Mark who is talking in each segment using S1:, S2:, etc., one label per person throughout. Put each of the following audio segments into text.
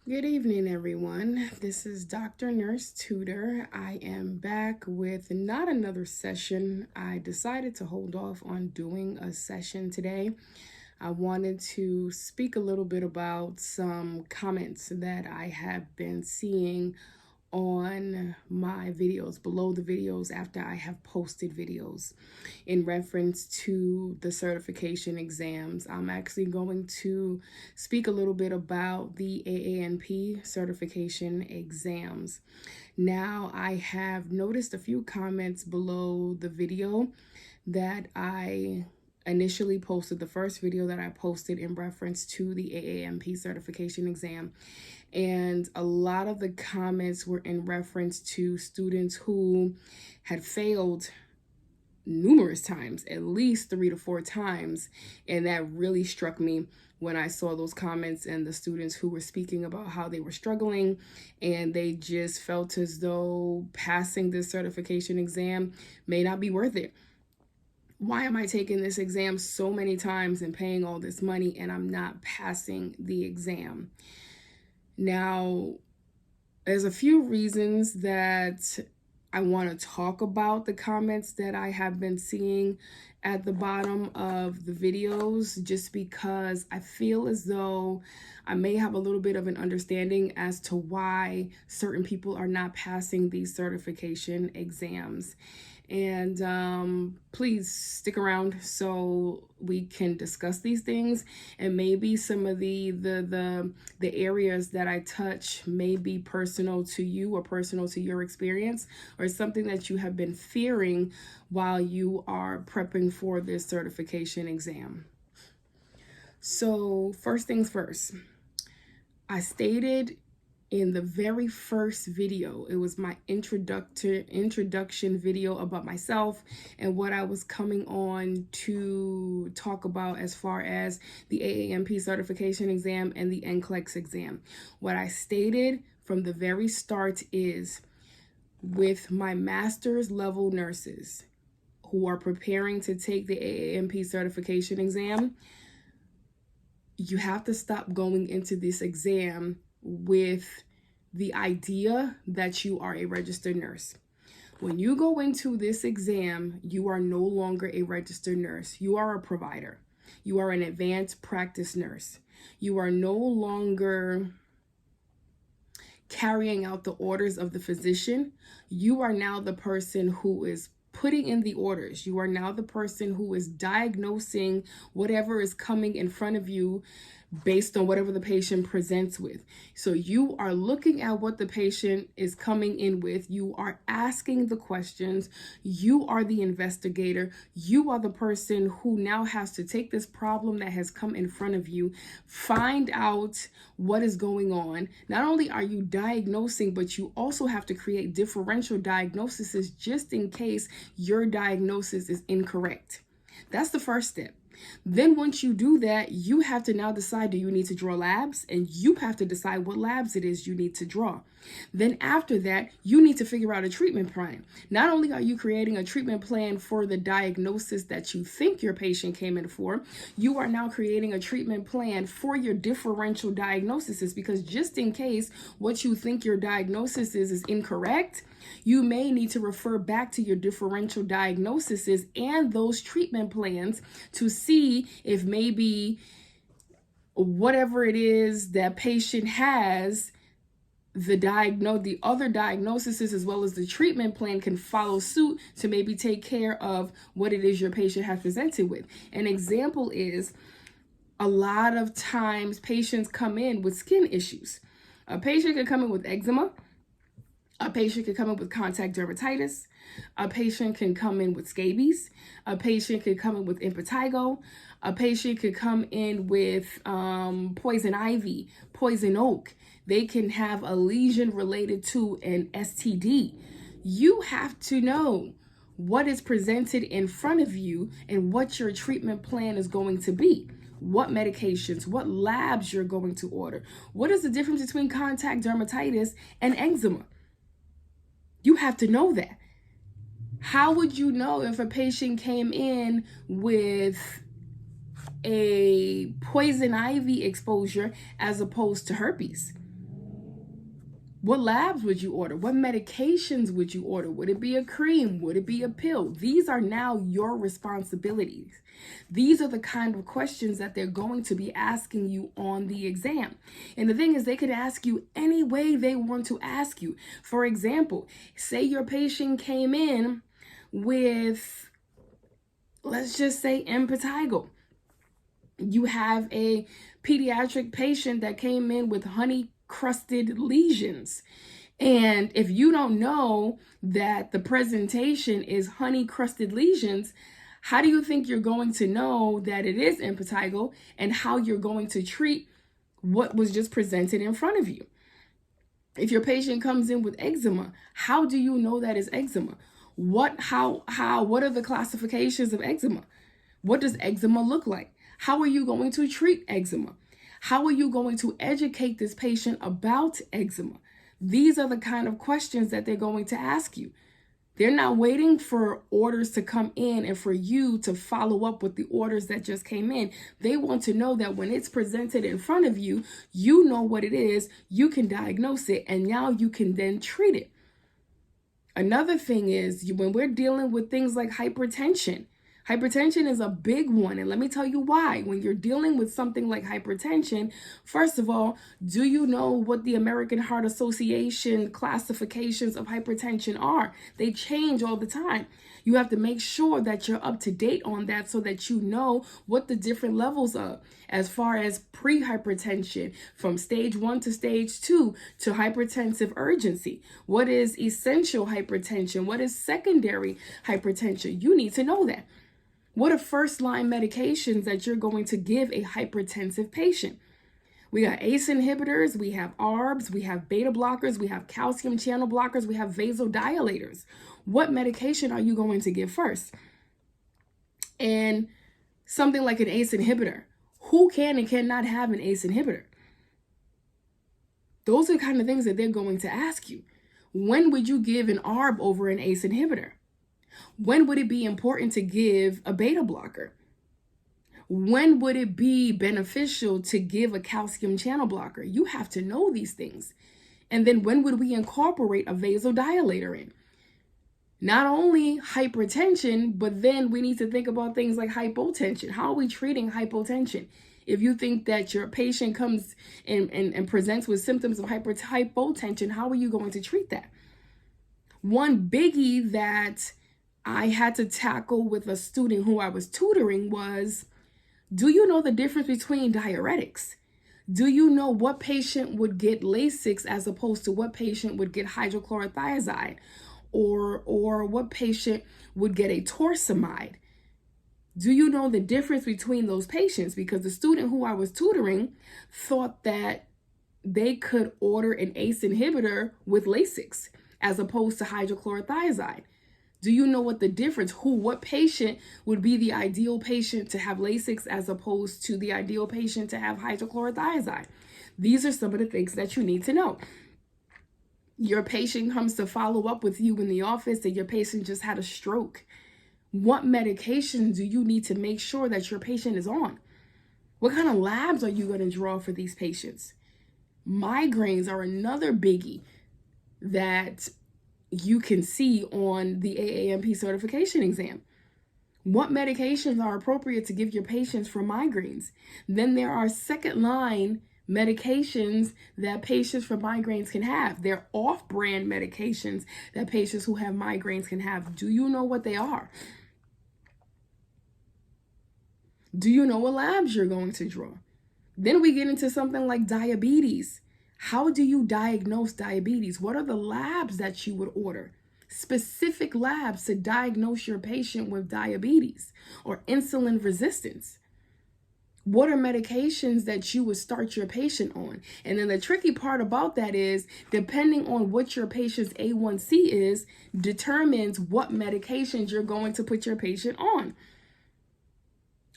S1: Good evening, everyone. This is Dr. Nurse Tutor. I am back with not another session. I decided to hold off on doing a session today. I wanted to speak a little bit about some comments that I have been seeing on my videos, below the videos after I have posted videos in reference to the certification exams. I'm actually going to speak a little bit about the AANP certification exams. Now, I have noticed a few comments below the video that I initially posted, the first video that I posted in reference to the AANP certification exam. And a lot of the comments were in reference to students who had failed numerous times, at least 3 to 4 times. And that really struck me when I saw those comments and the students who were speaking about how they were struggling and they just felt as though passing this certification exam may not be worth it. Why am I taking this exam so many times and paying all this money and I'm not passing the exam? Now, there's a few reasons that I want to talk about the comments that I have been seeing at the bottom of the videos, just because I feel as though I may have a little bit of an understanding as to why certain people are not passing these certification exams. And please stick around so we can discuss these things, and maybe some of the areas that I touch may be personal to you or personal to your experience, or something that you have been fearing while you are prepping for this certification exam. So first things first, I stated in the very first video, it was my introduction video about myself and what I was coming on to talk about as far as the AANP certification exam and the NCLEX exam. What I stated from the very start is, with my master's level nurses who are preparing to take the AANP certification exam, you have to stop going into this exam with the idea that you are a registered nurse. When you go into this exam, you are no longer a registered nurse. You are a provider. You are an advanced practice nurse. You are no longer carrying out the orders of the physician. You are now the person who is putting in the orders. You are now the person who is diagnosing whatever is coming in front of you based on whatever the patient presents with. So you are looking at what the patient is coming in with. You are asking the questions. You are the investigator. You are the person who now has to take this problem that has come in front of you, find out what is going on. Not only are you diagnosing, but you also have to create differential diagnoses just in case your diagnosis is incorrect. That's the first step. Then once you do that, you have to now decide, do you need to draw labs? And you have to decide what labs it is you need to draw. Then after that, you need to figure out a treatment plan. Not only are you creating a treatment plan for the diagnosis that you think your patient came in for, you are now creating a treatment plan for your differential diagnoses, because just in case what you think your diagnosis is incorrect, you may need to refer back to your differential diagnoses and those treatment plans to see if maybe whatever it is that patient has, the other diagnoses as well as the treatment plan can follow suit to maybe take care of what it is your patient has presented with. An example is, a lot of times patients come in with skin issues. A patient could come in with eczema. A patient could come in with contact dermatitis. A patient can come in with scabies. A patient could come in with impetigo. A patient could come in with poison ivy, poison oak. They can have a lesion related to an STD. You have to know what is presented in front of you and what your treatment plan is going to be. What medications, what labs you're going to order. What is the difference between contact dermatitis and eczema? You have to know that. How would you know if a patient came in with a poison ivy exposure as opposed to herpes? What labs would you order? What medications would you order? Would it be a cream? Would it be a pill? These are now your responsibilities. These are the kind of questions that they're going to be asking you on the exam. And the thing is, they could ask you any way they want to ask you. For example, say your patient came in with, let's just say, impetigo. You have a pediatric patient that came in with honey crusted lesions. And if you don't know that the presentation is honey crusted lesions, how do you think you're going to know that it is impetigo and how you're going to treat what was just presented in front of you? If your patient comes in with eczema, how do you know that is eczema? What are the classifications of eczema? What does eczema look like? How are you going to treat eczema? How are you going to educate this patient about eczema? These are the kind of questions that they're going to ask you. They're not waiting for orders to come in and for you to follow up with the orders that just came in. They want to know that when it's presented in front of you, you know what it is, you can diagnose it, and now you can then treat it. Another thing is when we're dealing with things like hypertension. Hypertension is a big one, and let me tell you why. When you're dealing with something like hypertension, first of all, do you know what the American Heart Association classifications of hypertension are? They change all the time. You have to make sure that you're up to date on that so that you know what the different levels are as far as pre-hypertension, from stage 1 to stage 2 to hypertensive urgency. What is essential hypertension? What is secondary hypertension? You need to know that. What are first-line medications that you're going to give a hypertensive patient? We got ACE inhibitors, we have ARBs, we have beta blockers, we have calcium channel blockers, we have vasodilators. What medication are you going to give first? And something like an ACE inhibitor. Who can and cannot have an ACE inhibitor? Those are the kind of things that they're going to ask you. When would you give an ARB over an ACE inhibitor? When would it be important to give a beta blocker? When would it be beneficial to give a calcium channel blocker? You have to know these things. And then when would we incorporate a vasodilator in? Not only hypertension, but then we need to think about things like hypotension. How are we treating hypotension? If you think that your patient comes and presents with symptoms of hypotension, how are you going to treat that? One biggie that I had to tackle with a student who I was tutoring was, do you know the difference between diuretics? Do you know what patient would get Lasix as opposed to what patient would get hydrochlorothiazide? Or what patient would get a torsemide? Do you know the difference between those patients? Because the student who I was tutoring thought that they could order an ACE inhibitor with Lasix as opposed to hydrochlorothiazide. Do you know what the difference, what patient would be the ideal patient to have Lasix as opposed to the ideal patient to have hydrochlorothiazide? These are some of the things that you need to know. Your patient comes to follow up with you in the office and your patient just had a stroke. What medication do you need to make sure that your patient is on? What kind of labs are you going to draw for these patients? Migraines are another biggie that you can see on the AANP certification exam. What medications are appropriate to give your patients for migraines? Then there are second line medications that patients for migraines can have. They're off-brand medications that patients who have migraines can have. Do you know what they are? Do you know what labs you're going to draw? Then we get into something like diabetes. How do you diagnose diabetes? What are the labs that you would order? Specific labs to diagnose your patient with diabetes or insulin resistance. What are medications that you would start your patient on? And then the tricky part about that is, depending on what your patient's A1C is, determines what medications you're going to put your patient on.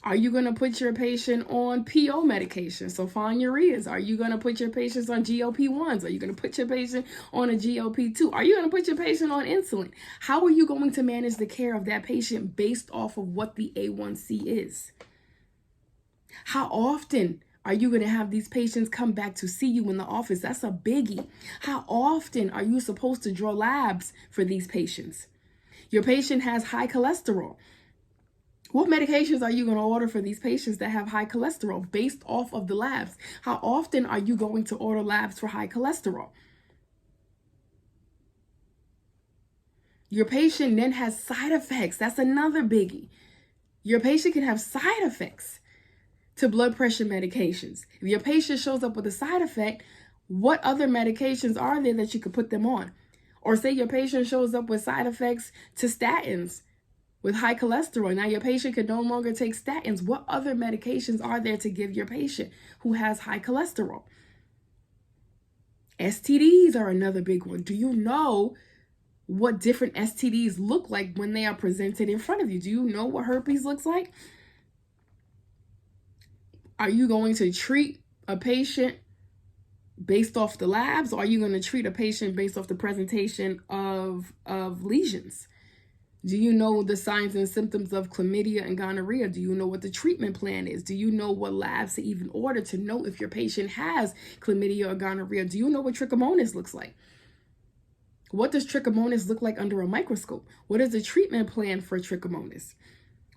S1: Are you going to put your patient on PO medication, sulfonylureas? Are you going to put your patients on GLP-1s? Are you going to put your patient on a GLP-2? Are you going to put your patient on insulin? How are you going to manage the care of that patient based off of what the A1C is? How often are you going to have these patients come back to see you in the office? That's a biggie. How often are you supposed to draw labs for these patients? Your patient has high cholesterol. What medications are you going to order for these patients that have high cholesterol based off of the labs? How often are you going to order labs for high cholesterol? Your patient then has side effects. That's another biggie. Your patient can have side effects to blood pressure medications. If your patient shows up with a side effect, what other medications are there that you could put them on? Or say your patient shows up with side effects to statins with high cholesterol. Now your patient could no longer take statins. What other medications are there to give your patient who has high cholesterol? STDs are another big one. Do you know what different STDs look like when they are presented in front of you? Do you know what herpes looks like? Are you going to treat a patient based off the labs, or are you going to treat a patient based off the presentation of lesions? Do you know the signs and symptoms of chlamydia and gonorrhea? Do you know what the treatment plan is? Do you know what labs to even order to know if your patient has chlamydia or gonorrhea? Do you know what trichomonas looks like? What does trichomonas look like under a microscope? What is the treatment plan for trichomonas?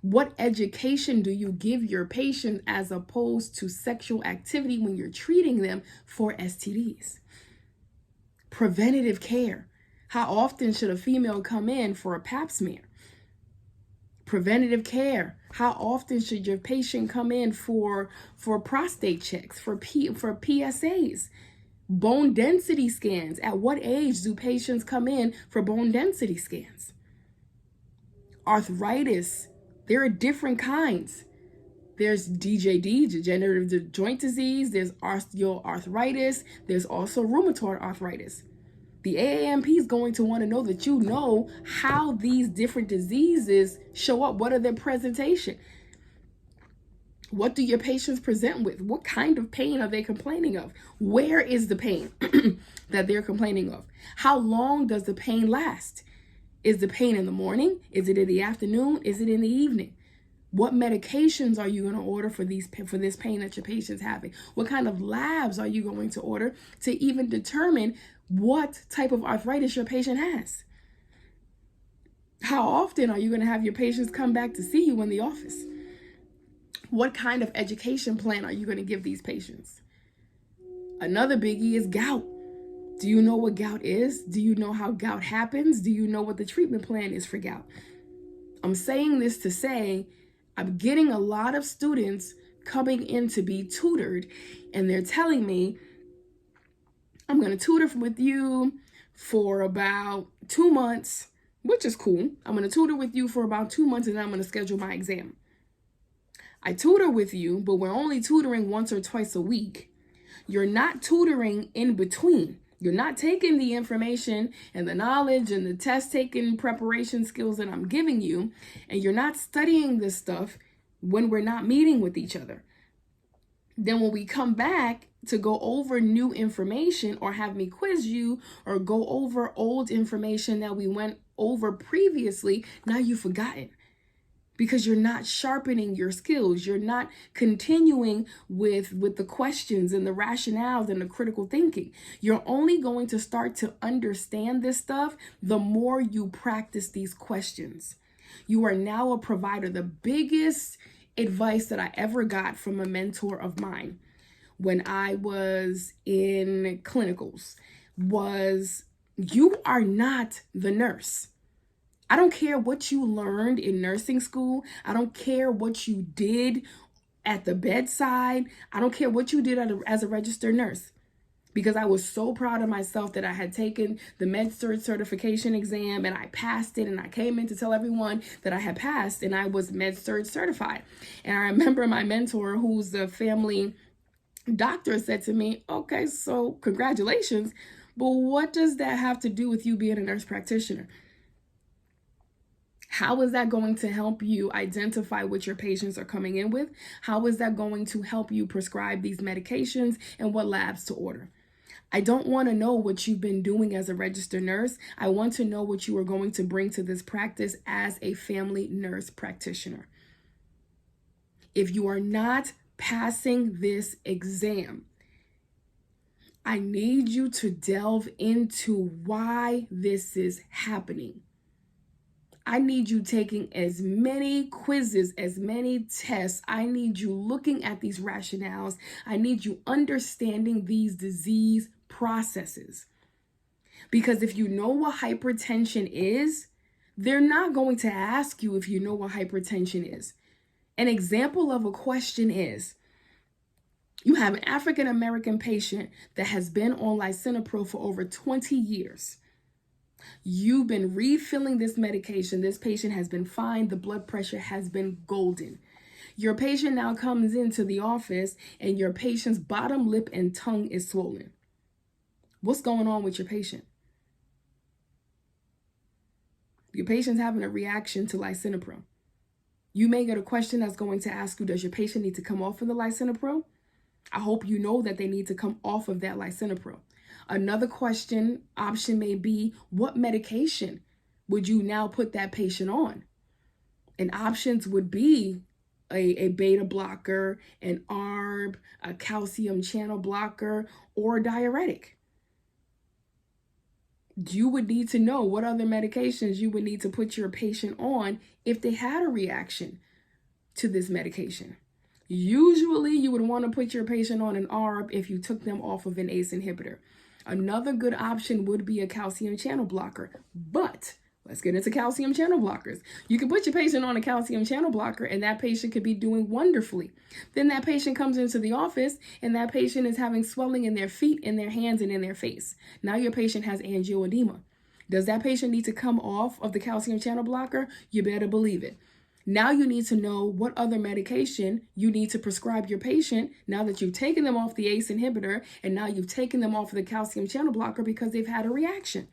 S1: What education do you give your patient as opposed to sexual activity when you're treating them for STDs? Preventative care. How often should a female come in for a pap smear? Preventative care. How often should your patient come in for prostate checks, for PSAs? Bone density scans. At what age do patients come in for bone density scans? Arthritis. There are different kinds. There's DJD, degenerative joint disease. There's osteoarthritis. There's also rheumatoid arthritis. The AANP is going to want to know that you know how these different diseases show up. What are their presentation? What do your patients present with? What kind of pain are they complaining of? Where is the pain that they're complaining of? How long does the pain last? Is the pain in the morning? Is it in the afternoon? Is it in the evening? What medications are you going to order for this pain that your patient's having? What kind of labs are you going to order to even determine what type of arthritis your patient has? How often are you going to have your patients come back to see you in the office? What kind of education plan are you going to give these patients? Another biggie is gout. Do you know what gout is? Do you know how gout happens? Do you know what the treatment plan is for gout? I'm saying this to say I'm getting a lot of students coming in to be tutored, and they're telling me, I'm going to tutor with you for about 2 months, which is cool. I'm going to tutor with you for about 2 months, and then I'm going to schedule my exam. I tutor with you, but we're only tutoring once or twice a week. You're not tutoring in between. You're not taking the information and the knowledge and the test-taking preparation skills that I'm giving you, and you're not studying this stuff when we're not meeting with each other. Then when we come back to go over new information or have me quiz you or go over old information that we went over previously, now you've forgotten. Because you're not sharpening your skills. You're not continuing with the questions and the rationales and the critical thinking. You're only going to start to understand this stuff the more you practice these questions. You are now a provider. The biggest advice that I ever got from a mentor of mine when I was in clinicals was, you are not the nurse. I don't care what you learned in nursing school. I don't care what you did at the bedside. I don't care what you did as a registered nurse, because I was so proud of myself that I had taken the med-surg certification exam and I passed it, and I came in to tell everyone that I had passed and I was med-surg certified. And I remember my mentor, who's the family doctor, said to me, okay, so congratulations, but what does that have to do with you being a nurse practitioner? How is that going to help you identify what your patients are coming in with? How is that going to help you prescribe these medications and what labs to order? I don't want to know what you've been doing as a registered nurse. I want to know what you are going to bring to this practice as a family nurse practitioner. If you are not passing this exam, I need you to delve into why this is happening. I need you taking as many quizzes, as many tests. I need you looking at these rationales. I need you understanding these disease processes. Because if you know what hypertension is, they're not going to ask you if you know what hypertension is. An example of a question is, you have an African American patient that has been on lisinopril for over 20 years. You've been refilling this medication. This patient has been fine. The blood pressure has been golden. Your patient now comes into the office and your patient's bottom lip and tongue is swollen. What's going on with your patient? Your patient's having a reaction to lisinopril. You may get a question that's going to ask you, does your patient need to come off of the lisinopril? I hope you know that they need to come off of that lisinopril. Another option may be, what medication would you now put that patient on? And options would be a beta blocker, an ARB, a calcium channel blocker, or a diuretic. You would need to know what other medications you would need to put your patient on if they had a reaction to this medication. Usually, you would want to put your patient on an ARB if you took them off of an ACE inhibitor. Another good option would be a calcium channel blocker. But let's get into calcium channel blockers. You can put your patient on a calcium channel blocker and that patient could be doing wonderfully. Then that patient comes into the office and that patient is having swelling in their feet, in their hands, and in their face. Now your patient has angioedema. Does that patient need to come off of the calcium channel blocker? You better believe it. Now you need to know what other medication you need to prescribe your patient now that you've taken them off the ACE inhibitor and now you've taken them off of the calcium channel blocker because they've had a reaction.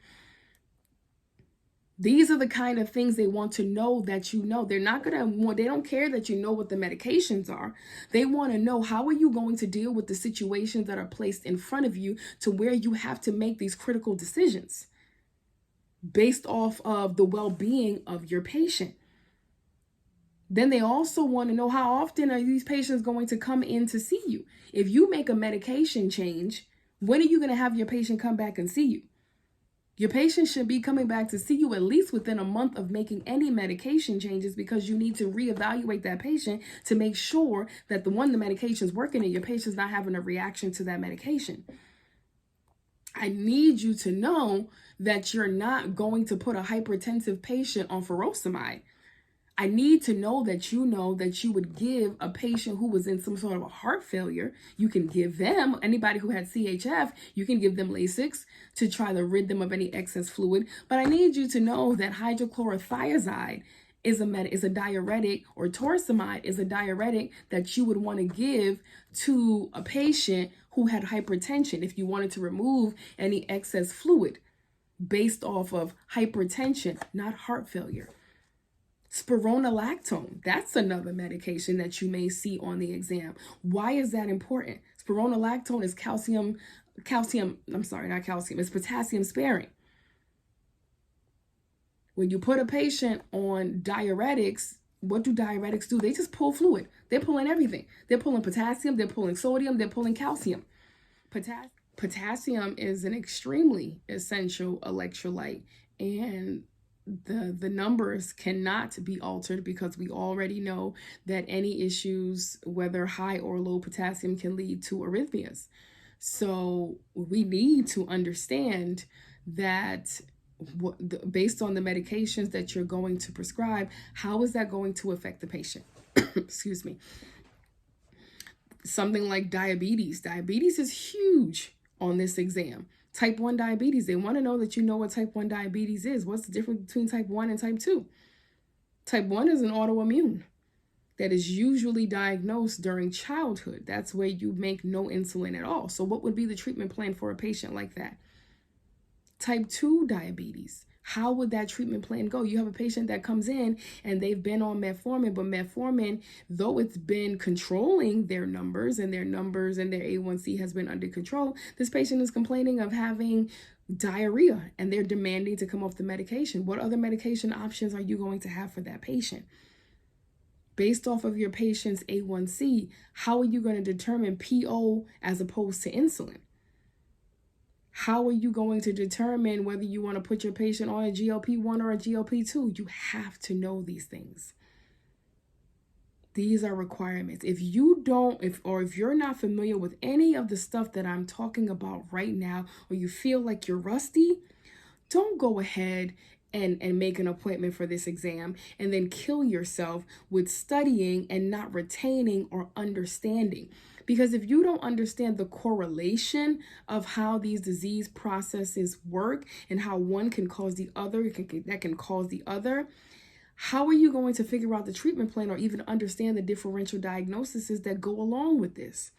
S1: These are the kind of things they want to know that you know. They don't care that you know what the medications are. They want to know, how are you going to deal with the situations that are placed in front of you to where you have to make these critical decisions based off of the well-being of your patient. Then they also want to know, how often are these patients going to come in to see you? If you make a medication change, when are you going to have your patient come back and see you? Your patient should be coming back to see you at least within a month of making any medication changes, because you need to reevaluate that patient to make sure that the medication is working and your patient's not having a reaction to that medication. I need you to know that you're not going to put a hypertensive patient on furosemide. I need to know that you would give a patient who was in some sort of a heart failure, you can give them, anybody who had CHF, you can give them Lasix to try to rid them of any excess fluid. But I need you to know that hydrochlorothiazide is a diuretic, or torsemide is a diuretic that you would want to give to a patient who had hypertension if you wanted to remove any excess fluid based off of hypertension, not heart failure. Spironolactone, that's another medication that you may see on the exam. Why is that important? Spironolactone is it's potassium sparing. When you put a patient on diuretics, what do diuretics do? They just pull fluid. They're pulling everything. They're pulling potassium, they're pulling sodium, they're pulling calcium. Potassium is an extremely essential electrolyte, and the numbers cannot be altered because we already know that any issues, whether high or low potassium, can lead to arrhythmias. So we need to understand that based on the medications that you're going to prescribe, how is that going to affect the patient? Excuse me. Something like diabetes. Diabetes is huge on this exam. Type 1 diabetes, they want to know that you know what type 1 diabetes is. What's the difference between type 1 and type 2? Type 1 is an autoimmune that is usually diagnosed during childhood. That's where you make no insulin at all. So what would be the treatment plan for a patient like that? Type 2 diabetes, how would that treatment plan go? You have a patient that comes in and they've been on metformin, but metformin, though it's been controlling their numbers and their A1C has been under control, this patient is complaining of having diarrhea and they're demanding to come off the medication. What other medication options are you going to have for that patient? Based off of your patient's A1C, how are you going to determine PO as opposed to insulin? How are you going to determine whether you want to put your patient on a GLP-1 or a GLP-2? You have to know these things. These are requirements. If you don't, if you're not familiar with any of the stuff that I'm talking about right now, or you feel like you're rusty, don't go ahead and make an appointment for this exam and then kill yourself with studying and not retaining or understanding. Because if you don't understand the correlation of how these disease processes work and how one can cause the other, that can cause the other, how are you going to figure out the treatment plan or even understand the differential diagnoses that go along with this?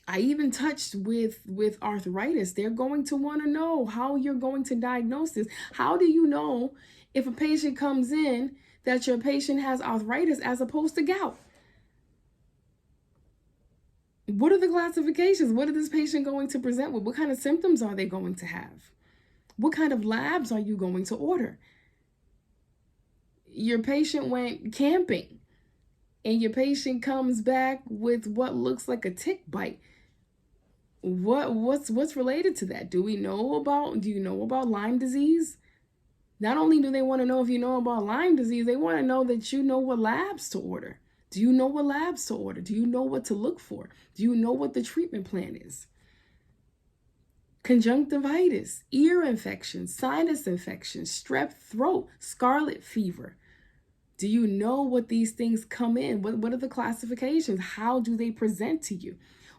S1: I even touched with arthritis. They're going to want to know how you're going to diagnose this. How do you know if a patient comes in that your patient has arthritis as opposed to gout? What are the classifications? What is this patient going to present with? What kind of symptoms are they going to have? What kind of labs are you going to order? Your patient went camping and your patient comes back with what looks like a tick bite. What's related to that? Do you know about Lyme disease? Not only do they want to know if you know about Lyme disease, they want to know that you know what labs to order. Do you know what labs to order? Do you know what to look for? Do you know what the treatment plan is? Conjunctivitis, ear infections, sinus infections, strep throat, scarlet fever. Do you know what these things come in? What are the classifications? How do they present to you?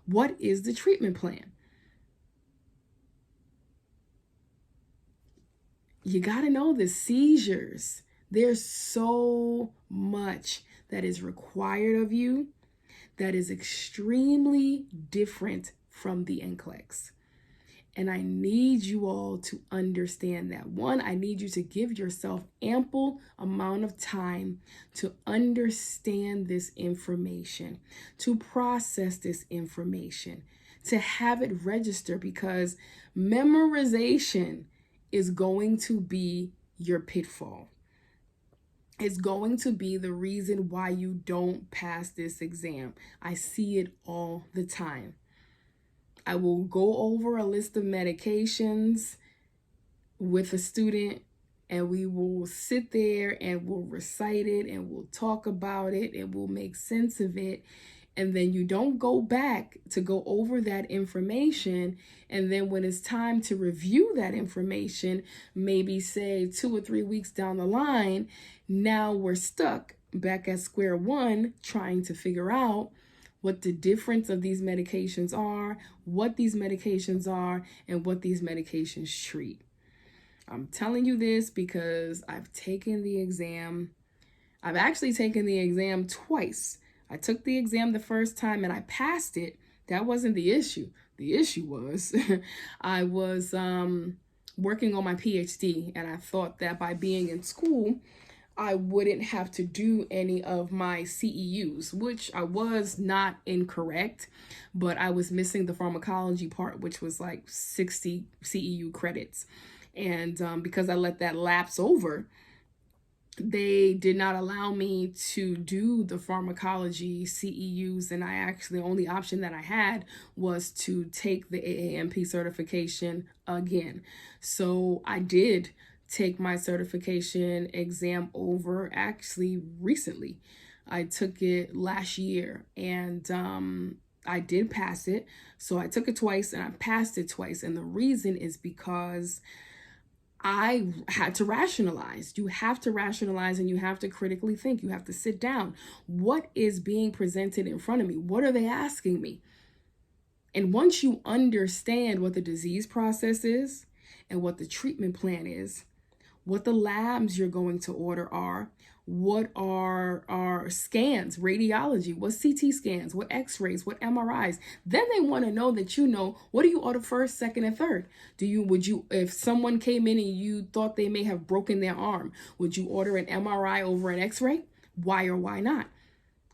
S1: What is the treatment plan? You got to know the seizures. There's so much that is required of you that is extremely different from the NCLEX. And I need you all to understand that. One, I need you to give yourself ample amount of time to understand this information, to process this information, to have it register, because memorization is going to be your pitfall. It's going to be the reason why you don't pass this exam. I see it all the time. I will go over a list of medications with a student and we will sit there and we'll recite it and we'll talk about it and we'll make sense of it. And then you don't go back to go over that information. And then when it's time to review that information, maybe say 2 or 3 weeks down the line, now we're stuck back at square one trying to figure out what the difference of these medications are, what these medications are, and what these medications treat. I'm telling you this because I've taken the exam. I've actually taken the exam twice. I took the exam the first time and I passed it. That wasn't the issue. The issue was I was working on my PhD, and I thought that by being in school, I wouldn't have to do any of my CEUs, which I was not incorrect, but I was missing the pharmacology part, which was like 60 CEU credits. And because I let that lapse over, they did not allow me to do the pharmacology CEUs, and the only option that I had was to take the AANP certification again. So I did take my certification exam over actually recently. I took it last year and I did pass it. So I took it twice and I passed it twice. And the reason is because I had to rationalize. You have to rationalize and you have to critically think. You have to sit down. What is being presented in front of me? What are they asking me? And once you understand what the disease process is and what the treatment plan is, what the labs you're going to order are, what are scans, radiology, what CT scans, what x-rays, what MRIs. Then they want to know that what do you order first, second, and third? If someone came in and you thought they may have broken their arm, would you order an MRI over an x-ray? Why or why not?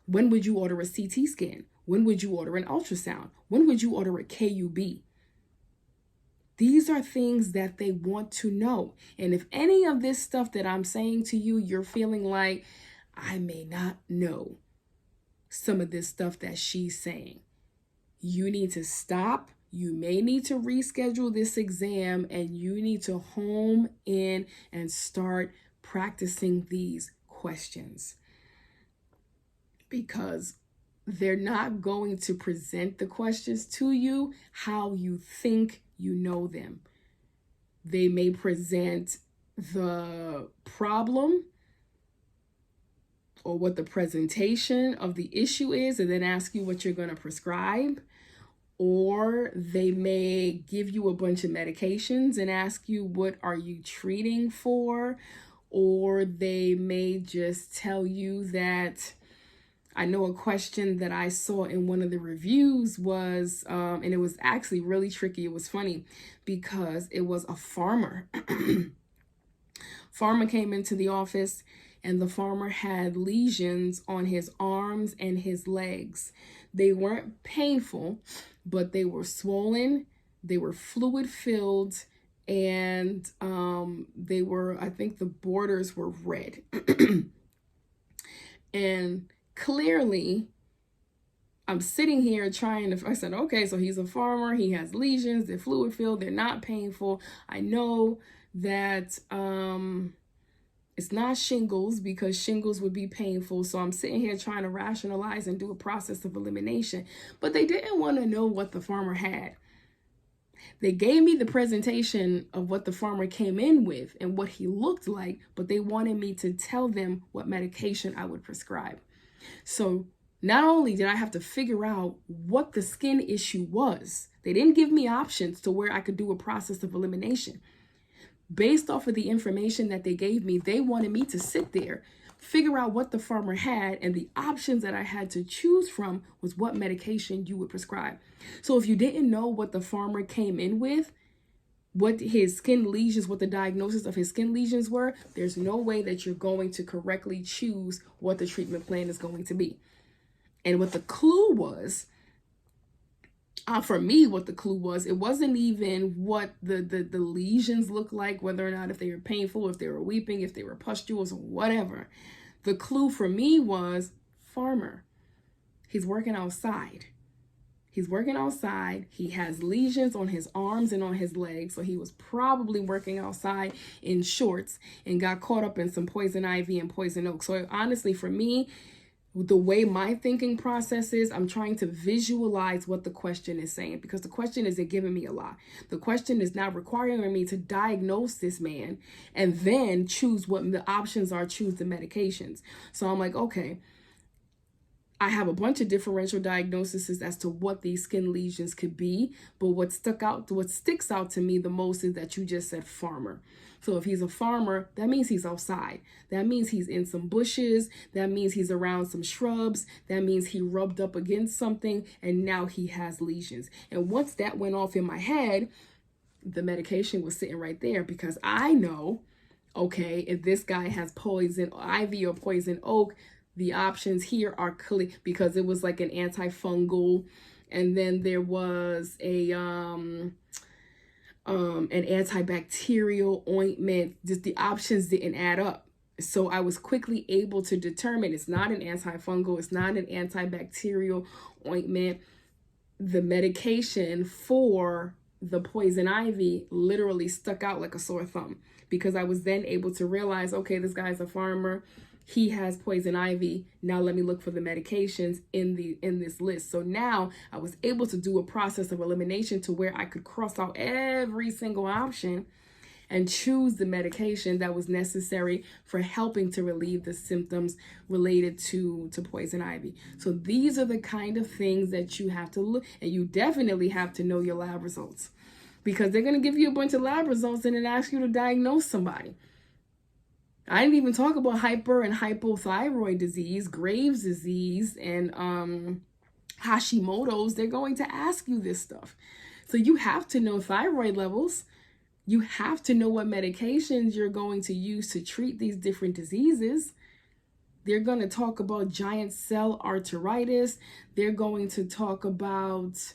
S1: When would you order a CT scan? When would you order an ultrasound? When would you order a KUB? These are things that they want to know. And if any of this stuff that I'm saying to you, you're feeling like, I may not know some of this stuff that she's saying. You need to stop. You may need to reschedule this exam, and you need to home in and start practicing these questions, because they're not going to present the questions to you how you think you know them. They may present the problem or what the presentation of the issue is and then ask you what you're going to prescribe. Or they may give you a bunch of medications and ask you, what are you treating for? Or they may just tell you that, I know a question that I saw in one of the reviews was, and it was actually really tricky. It was funny because it was a farmer. Farmer came into the office, and the farmer had lesions on his arms and his legs. They weren't painful, but they were swollen, they were fluid filled, and they were, I think the borders were red. And clearly, I'm sitting here trying to, I said, okay, so he's a farmer, he has lesions, they're fluid filled, they're not painful. I know that it's not shingles, because shingles would be painful. So I'm sitting here trying to rationalize and do a process of elimination. But they didn't want to know what the farmer had. They gave me the presentation of what the farmer came in with and what he looked like, but they wanted me to tell them what medication I would prescribe. So not only did I have to figure out what the skin issue was, they didn't give me options to where I could do a process of elimination. Based off of the information that they gave me, they wanted me to sit there, figure out what the farmer had, and the options that I had to choose from was what medication you would prescribe. So if you didn't know what the farmer came in with, what his skin lesions, what the diagnosis of his skin lesions were, there's no way that you're going to correctly choose what the treatment plan is going to be. And what the clue was, for me, what the clue was, it wasn't even what the lesions looked like, whether or not if they were painful, if they were weeping, if they were pustules, or whatever. The clue for me was farmer. He's working outside. He's working outside. He has lesions on his arms and on his legs. So he was probably working outside in shorts and got caught up in some poison ivy and poison oak. So honestly, for me, the way my thinking process is, I'm trying to visualize what the question is saying, because the question isn't giving me a lot. The question is now requiring me to diagnose this man and then choose what the options are, choose the medications. So I'm like, okay, I have a bunch of differential diagnoses as to what these skin lesions could be, but what sticks out to me the most is that you just said farmer. So if he's a farmer, that means he's outside. That means he's in some bushes. That means he's around some shrubs. That means he rubbed up against something and now he has lesions. And once that went off in my head, the medication was sitting right there, because I know, okay, if this guy has poison ivy or poison oak, the options here are clear, because it was like an antifungal, and then there was an antibacterial ointment. Just the options didn't add up. So I was quickly able to determine it's not an antifungal, it's not an antibacterial ointment. The medication for the poison ivy literally stuck out like a sore thumb, because I was then able to realize, okay, this guy's a farmer. He has poison ivy. Now let me look for the medications in this list. So now I was able to do a process of elimination to where I could cross out every single option and choose the medication that was necessary for helping to relieve the symptoms related to poison ivy. So these are the kind of things that you have to look, and you definitely have to know your lab results, because they're going to give you a bunch of lab results and then ask you to diagnose somebody. I didn't even talk about hyper and hypothyroid disease, Graves' disease, and Hashimoto's. They're going to ask you this stuff. So you have to know thyroid levels. You have to know what medications you're going to use to treat these different diseases. They're going to talk about giant cell arteritis. They're going to talk about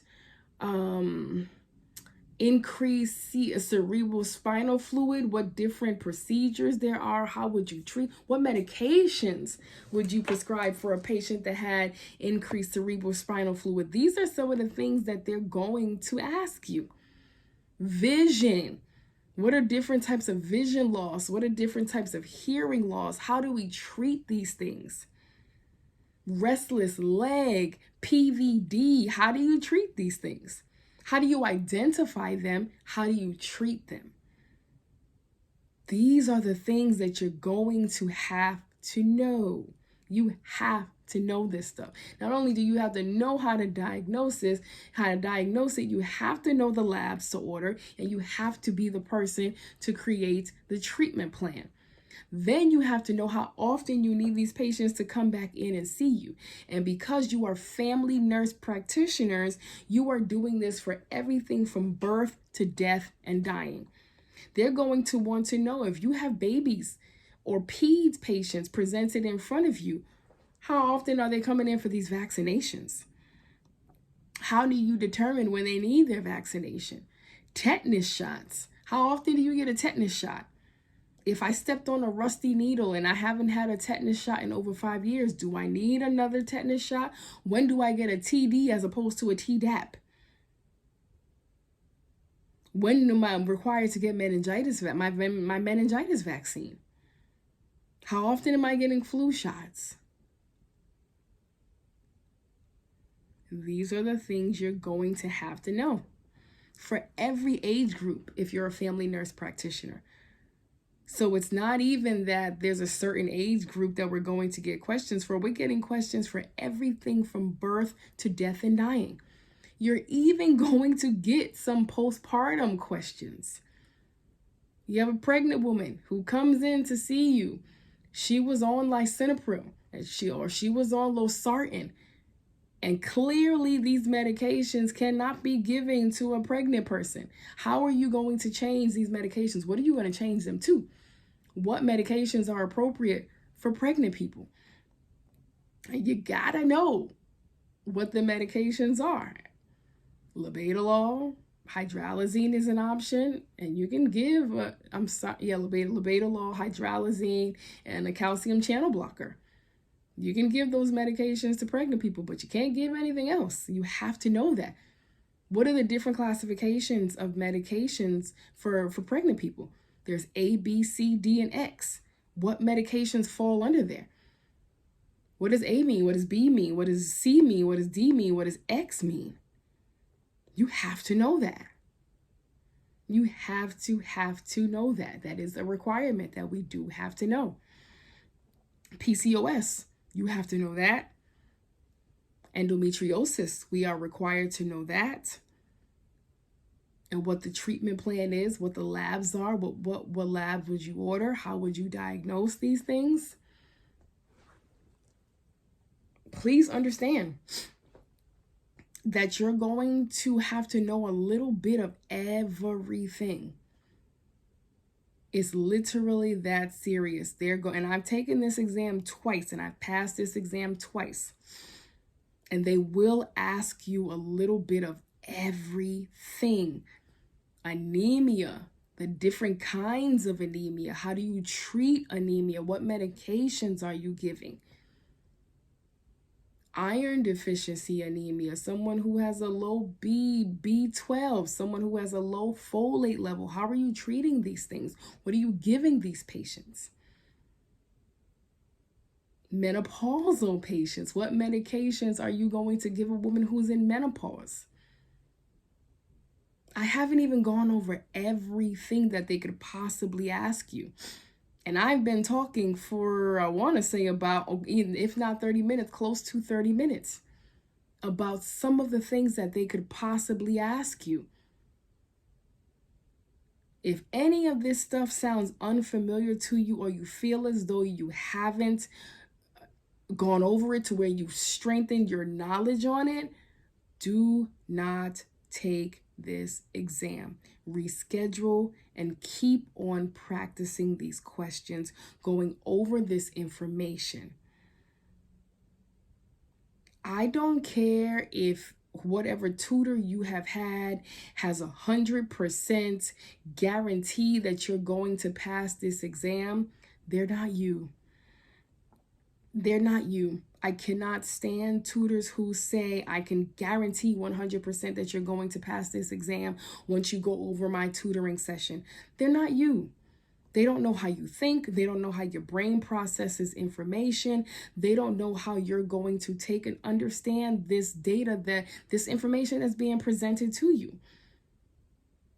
S1: increase cerebral spinal fluid, what different procedures there are, how would you treat, what medications would you prescribe for a patient that had increased cerebral spinal fluid. These are some of the things that they're going to ask you. Vision. What are different types of vision loss? What are different types of hearing loss? How do we treat these things? Restless leg, PVD, how do you treat these things? How do you identify them? How do you treat them? These are the things that you're going to have to know. You have to know this stuff. Not only do you have to know how to diagnose it, you have to know the labs to order, and you have to be the person to create the treatment plan. Then you have to know how often you need these patients to come back in and see you. And because you are family nurse practitioners, you are doing this for everything from birth to death and dying. They're going to want to know if you have babies or peds patients presented in front of you, how often are they coming in for these vaccinations? How do you determine when they need their vaccination? Tetanus shots. How often do you get a tetanus shot? If I stepped on a rusty needle and I haven't had a tetanus shot in over 5 years, do I need another tetanus shot? When do I get a TD as opposed to a Tdap? When am I required to get meningitis, my meningitis vaccine? How often am I getting flu shots? These are the things you're going to have to know for every age group if you're a family nurse practitioner. So it's not even that there's a certain age group that we're going to get questions for. We're getting questions for everything from birth to death and dying. You're even going to get some postpartum questions. You have a pregnant woman who comes in to see you. She was on lisinopril and she was on losartan. And clearly these medications cannot be given to a pregnant person. How are you going to change these medications? What are you going to change them to? What medications are appropriate for pregnant people? And you gotta know what the medications are. Labetalol, hydralazine is an option, and you can give labetalol, hydralazine, and a calcium channel blocker. You can give those medications to pregnant people, but you can't give anything else. You have to know that. What are the different classifications of medications for pregnant people? There's A, B, C, D, and X. What medications fall under there? What does A mean? What does B mean? What does C mean? What does D mean? What does X mean? You have to know that. You have to know that. That is a requirement that we do have to know. PCOS, you have to know that. Endometriosis, we are required to know that. And what the treatment plan is, what the labs are, what labs would you order, how would you diagnose these things? Please understand that you're going to have to know a little bit of everything. It's literally that serious. And I've taken this exam twice, and I've passed this exam twice. And they will ask you a little bit of everything. Anemia, the different kinds of anemia. How do you treat anemia? What medications are you giving? Iron deficiency anemia, someone who has a low B12, someone who has a low folate level. How are you treating these things? What are you giving these patients? Menopausal patients, what medications are you going to give a woman who's in menopause? I haven't even gone over everything that they could possibly ask you. And I've been talking for, I want to say about, if not 30 minutes, close to 30 minutes about some of the things that they could possibly ask you. If any of this stuff sounds unfamiliar to you, or you feel as though you haven't gone over it to where you've strengthened your knowledge on it, do not take this exam. Reschedule and keep on practicing these questions, going over this information. I don't care if whatever tutor you have had has 100% guarantee that you're going to pass this exam, they're not you. They're not you. I cannot stand tutors who say, I can guarantee 100% that you're going to pass this exam once you go over my tutoring session. They're not you. They don't know how you think. They don't know how your brain processes information. They don't know how you're going to take and understand this data, this information that's being presented to you.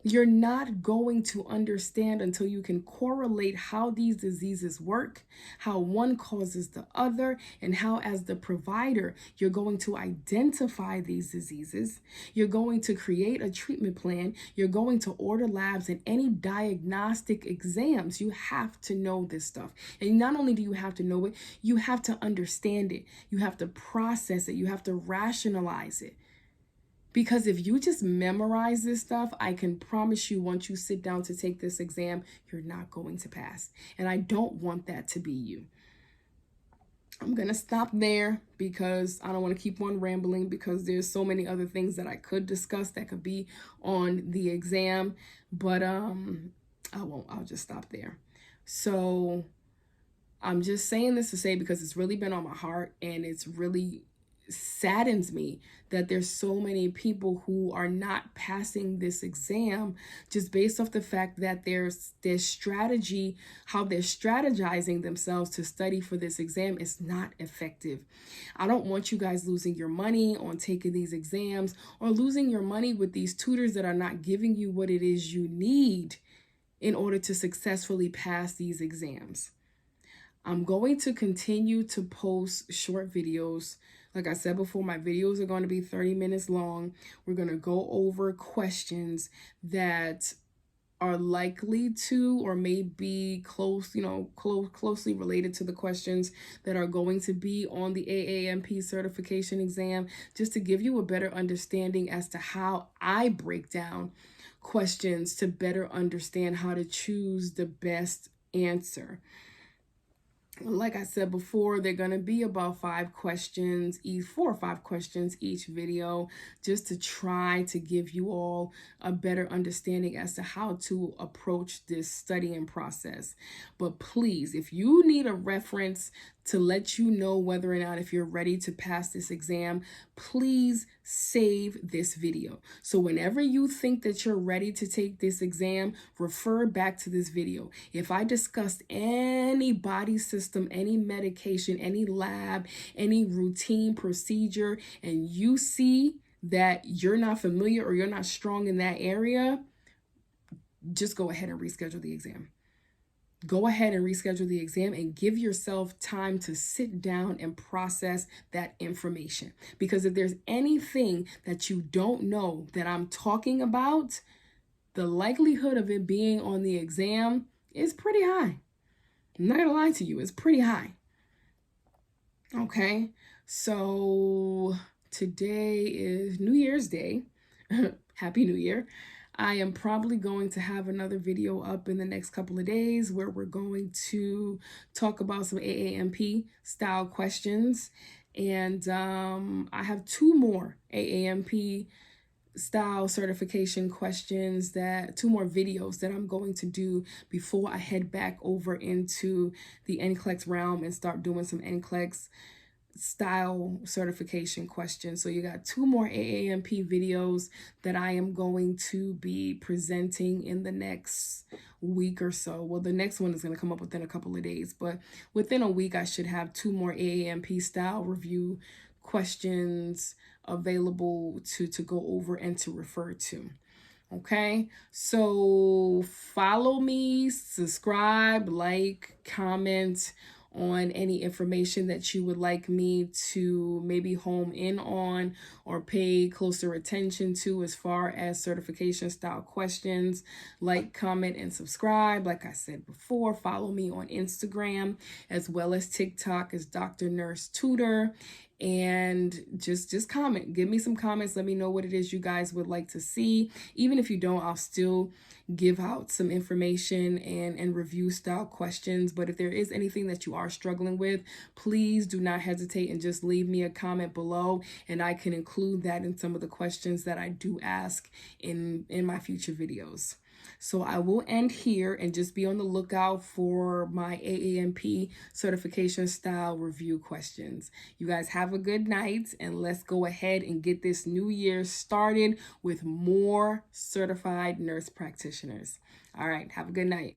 S1: You're not going to understand until you can correlate how these diseases work, how one causes the other, and how, as the provider, you're going to identify these diseases. You're going to create a treatment plan. You're going to order labs and any diagnostic exams. You have to know this stuff. And not only do you have to know it, you have to understand it. You have to process it. You have to rationalize it. Because if you just memorize this stuff, I can promise you once you sit down to take this exam, you're not going to pass. And I don't want that to be you. I'm going to stop there because I don't want to keep on rambling, because there's so many other things that I could discuss that could be on the exam. But I won't. I'll just stop there. So I'm just saying this to say, because it's really been on my heart, and it's really saddens me that there's so many people who are not passing this exam just based off the fact that their strategy, how they're strategizing themselves to study for this exam, is not effective. I don't want you guys losing your money on taking these exams, or losing your money with these tutors that are not giving you what it is you need in order to successfully pass these exams. I'm going to continue to post short videos. Like I said before, my videos are going to be 30 minutes long. We're going to go over questions that are likely to, or may be closely related to the questions that are going to be on the AANP certification exam, just to give you a better understanding as to how I break down questions to better understand how to choose the best answer. Like I said before, they're going to be about 5 questions, 4 or 5 questions each video, just to try to give you all a better understanding as to how to approach this studying process. But please, if you need a reference to let you know whether or not if you're ready to pass this exam, please save this video. So whenever you think that you're ready to take this exam, refer back to this video. If I discussed any body system, any medication, any lab, any routine procedure, and you see that you're not familiar or you're not strong in that area, just go ahead and reschedule the exam. Go ahead and reschedule the exam and give yourself time to sit down and process that information. Because if there's anything that you don't know that I'm talking about, the likelihood of it being on the exam is pretty high. I'm not gonna lie to you, it's pretty high. Okay, so today is New Year's Day. Happy New Year. I am probably going to have another video up in the next couple of days where we're going to talk about some AANP style questions. And I have 2 more AANP style certification questions, 2 more videos that I'm going to do before I head back over into the NCLEX realm and start doing some NCLEX style certification questions. So you got 2 more AANP videos that I am going to be presenting in the next week or so. Well, the next one is going to come up within a couple of days, but within a week I should have 2 more AANP style review questions available to go over and to refer to. Okay, so follow me, subscribe, like, comment on any information that you would like me to maybe home in on or pay closer attention to as far as certification style questions. Like, comment, and subscribe. Like I said before, follow me on Instagram as well as TikTok as Dr. Nurse Tutor. and just comment. Give me some comments. Let me know what it is you guys would like to see. Even if you don't, I'll still give out some information and review style questions. But if there is anything that you are struggling with, please do not hesitate and just leave me a comment below, and I can include that in some of the questions that I do ask in my future videos. So I will end here, and just be on the lookout for my AANP certification style review questions. You guys have a good night, and let's go ahead and get this new year started with more certified nurse practitioners. All right, have a good night.